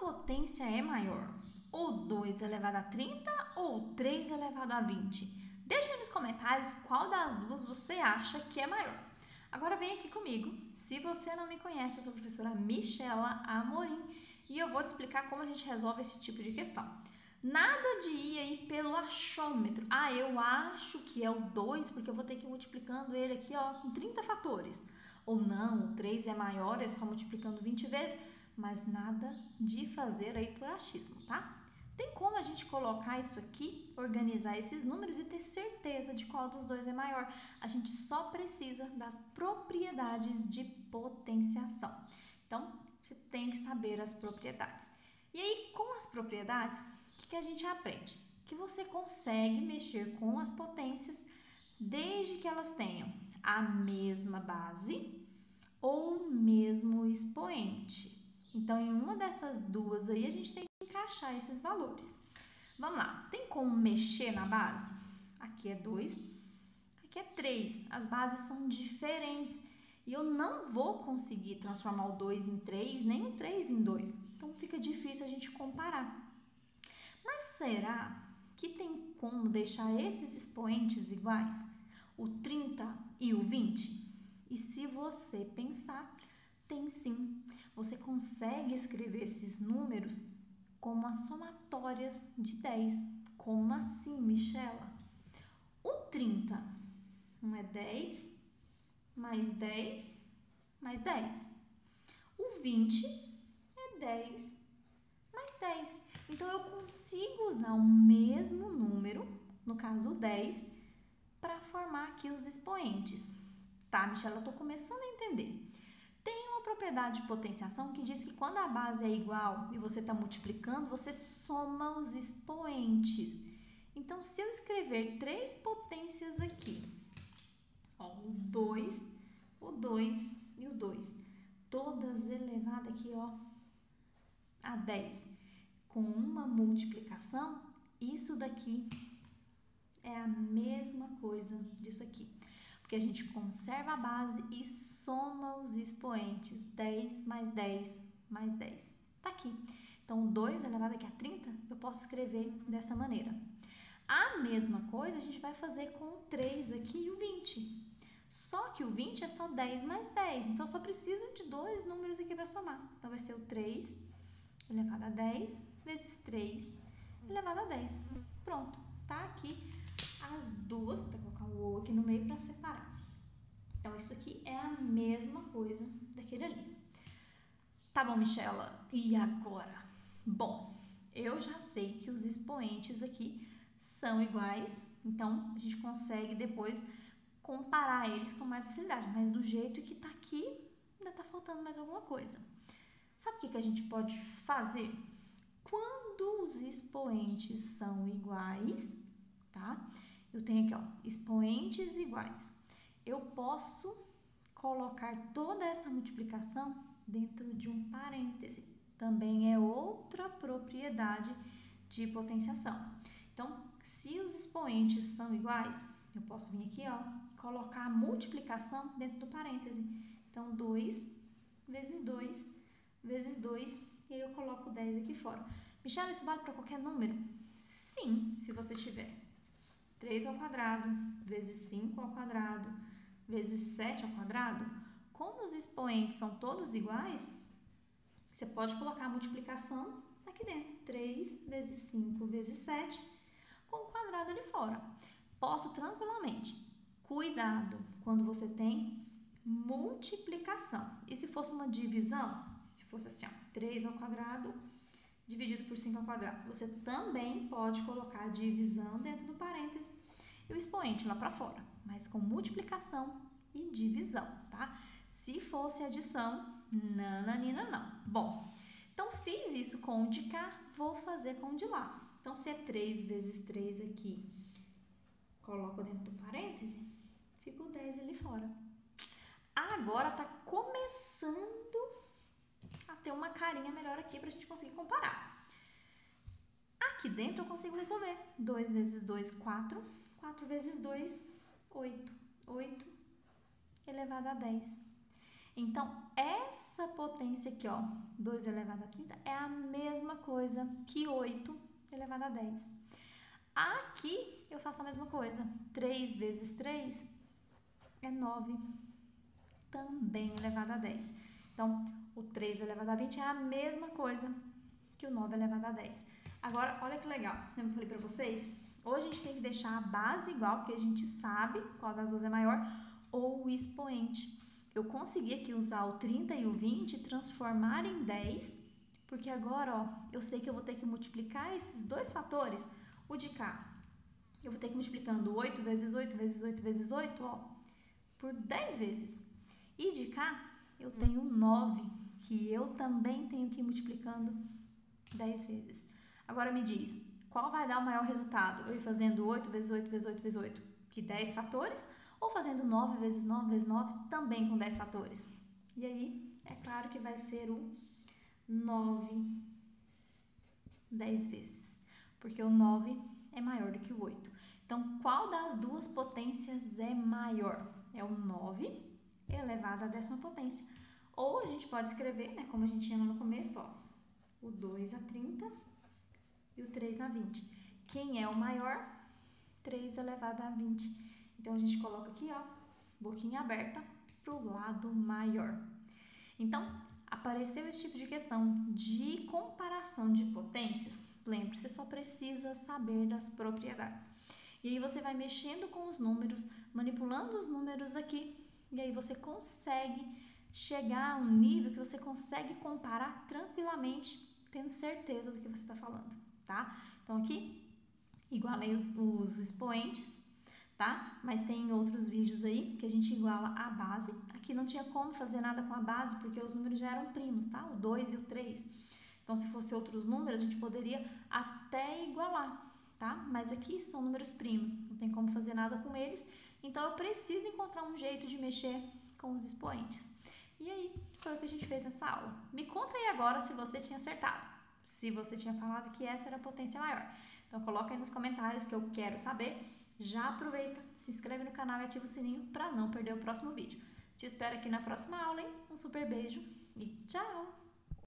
potência é maior? O 2 elevado a 30 ou o 3 elevado a 20? Deixa aí nos comentários qual das duas você acha que é maior. Agora vem aqui comigo. Se você não me conhece, eu sou a professora Michela Amorim e eu vou te explicar como a gente resolve esse tipo de questão. Nada de ir aí pelo achômetro. Ah, eu acho que é o 2 porque eu vou ter que ir multiplicando ele aqui ó, com 30 fatores. Ou não, o 3 é maior, é só multiplicando 20 vezes. Mas nada de fazer aí por achismo, tá? Tem como a gente colocar isso aqui, organizar esses números e ter certeza de qual dos dois é maior. A gente só precisa das propriedades de potenciação. Então, você tem que saber as propriedades. E aí, com as propriedades, o que a gente aprende? Que você consegue mexer com as potências desde que elas tenham a mesma base ou o mesmo expoente. Então, em uma dessas duas aí, a gente tem que encaixar esses valores. Vamos lá, tem como mexer na base? Aqui é 2, aqui é 3. As bases são diferentes e eu não vou conseguir transformar o 2 em 3, nem o 3 em 2. Então, fica difícil a gente comparar. Mas será que tem como deixar esses expoentes iguais? O 30 e o 20? E se você pensar, tem sim. Você consegue escrever esses números como as somatórias de 10. Como assim, Michela? O 30 não é 10, mais 10, mais 10. O 20 é 10, mais 10. Então, eu consigo usar o mesmo número, no caso o 10, para formar aqui os expoentes. Tá, Michela, eu estou começando a entender. Tem uma propriedade de potenciação que diz que quando a base é igual e você está multiplicando, você soma os expoentes. Então, se eu escrever 3 potências aqui, ó, o 2 e o 2, todas elevadas aqui, ó, a 10, com uma multiplicação, isso daqui é a mesma coisa disso aqui. Porque a gente conserva a base e soma os expoentes. 10 mais 10 mais 10. Tá aqui. Então, 2 elevado aqui a 30, eu posso escrever dessa maneira. A mesma coisa a gente vai fazer com o 3 aqui e o 20. Só que o 20 é só 10 mais 10. Então, eu só preciso de 2 números aqui para somar. Então, vai ser o 3 elevado a 10 vezes 3 elevado a 10. Pronto. Tá aqui as duas, vou colocar o ou aqui no meio para separar. Então, isso aqui é a mesma coisa daquele ali. Tá bom, Michela, e agora? Bom, eu já sei que os expoentes aqui são iguais, então a gente consegue depois comparar eles com mais facilidade, mas do jeito que tá aqui, ainda tá faltando mais alguma coisa. Sabe o que a gente pode fazer? Quando os expoentes são iguais, tá? Eu tenho aqui, ó, expoentes iguais. Eu posso colocar toda essa multiplicação dentro de um parêntese. Também é outra propriedade de potenciação. Então, se os expoentes são iguais, eu posso vir aqui, ó, colocar a multiplicação dentro do parêntese. Então, 2 vezes 2 vezes 2, e aí eu coloco 10 aqui fora. Michela, isso vale para qualquer número? Sim, se você tiver 3 ao quadrado, vezes 5 ao quadrado, vezes 7 ao quadrado, como os expoentes são todos iguais, você pode colocar a multiplicação aqui dentro. 3 vezes 5 vezes 7, com o quadrado ali fora. Posso tranquilamente. Cuidado quando você tem multiplicação. E se fosse uma divisão? Se fosse assim, ó, 3 ao quadrado dividido por 5 ao quadrado. Você também pode colocar a divisão dentro do parêntese e o expoente lá para fora, mas com multiplicação e divisão, tá? Se fosse adição, nananina não. Bom, então fiz isso com o de cá, vou fazer com o de lá. Então, se é 3 vezes 3 aqui, coloco dentro do parêntese, fica o 10 ali fora. Agora tá começando a ter uma carinha melhor aqui pra gente conseguir comparar. Aqui dentro eu consigo resolver. 2 vezes 2, 4. 4 vezes 2, 8. 8 elevado a 10. Então, essa potência aqui, ó, 2 elevado a 30, é a mesma coisa que 8 elevado a 10. Aqui, eu faço a mesma coisa. 3 vezes 3 é 9, também elevado a 10. Então, o 3 elevado a 20 é a mesma coisa que o 9 elevado a 10. Agora, olha que legal. Lembra que eu falei pra vocês? Ou a gente tem que deixar a base igual, porque a gente sabe qual das duas é maior, ou o expoente. Eu consegui aqui usar o 30 e o 20 e transformar em 10, porque agora, ó, eu sei que eu vou ter que multiplicar esses dois fatores. O de cá, eu vou ter que ir multiplicando 8 vezes 8 vezes 8 vezes 8, ó, por 10 vezes. E de cá, eu tenho 9, que eu também tenho que ir multiplicando 10 vezes. Agora me diz, qual vai dar o maior resultado? Eu ir fazendo 8 vezes 8 vezes 8 vezes 8, que 10 fatores, ou fazendo 9 vezes 9 vezes 9, também com 10 fatores? E aí, é claro que vai ser o 9 10 vezes, porque o 9 é maior do que o 8. Então, qual das duas potências é maior? É o 9 elevado à 10ª potência. Ou a gente pode escrever, né, como a gente tinha no começo, ó, o 2 a 30 e o 3 a 20. Quem é o maior? 3 elevado a 20. Então, a gente coloca aqui, ó, boquinha aberta para o lado maior. Então, apareceu esse tipo de questão de comparação de potências, lembra, você só precisa saber das propriedades. E aí você vai mexendo com os números, manipulando os números aqui, e aí você consegue chegar a um nível que você consegue comparar tranquilamente, tendo certeza do que você está falando, tá? Então aqui, igualei os expoentes, tá? Mas tem outros vídeos aí que a gente iguala a base. Aqui não tinha como fazer nada com a base, porque os números já eram primos, tá? O 2 e o 3. Então, se fosse outros números, a gente poderia até igualar, tá? Mas aqui são números primos, não tem como fazer nada com eles. Então, eu preciso encontrar um jeito de mexer com os expoentes. E aí, foi o que a gente fez nessa aula. Me conta aí agora se você tinha acertado. Se você tinha falado que essa era a potência maior. Então, coloca aí nos comentários que eu quero saber. Já aproveita, se inscreve no canal e ativa o sininho para não perder o próximo vídeo. Te espero aqui na próxima aula, hein? Um super beijo e tchau!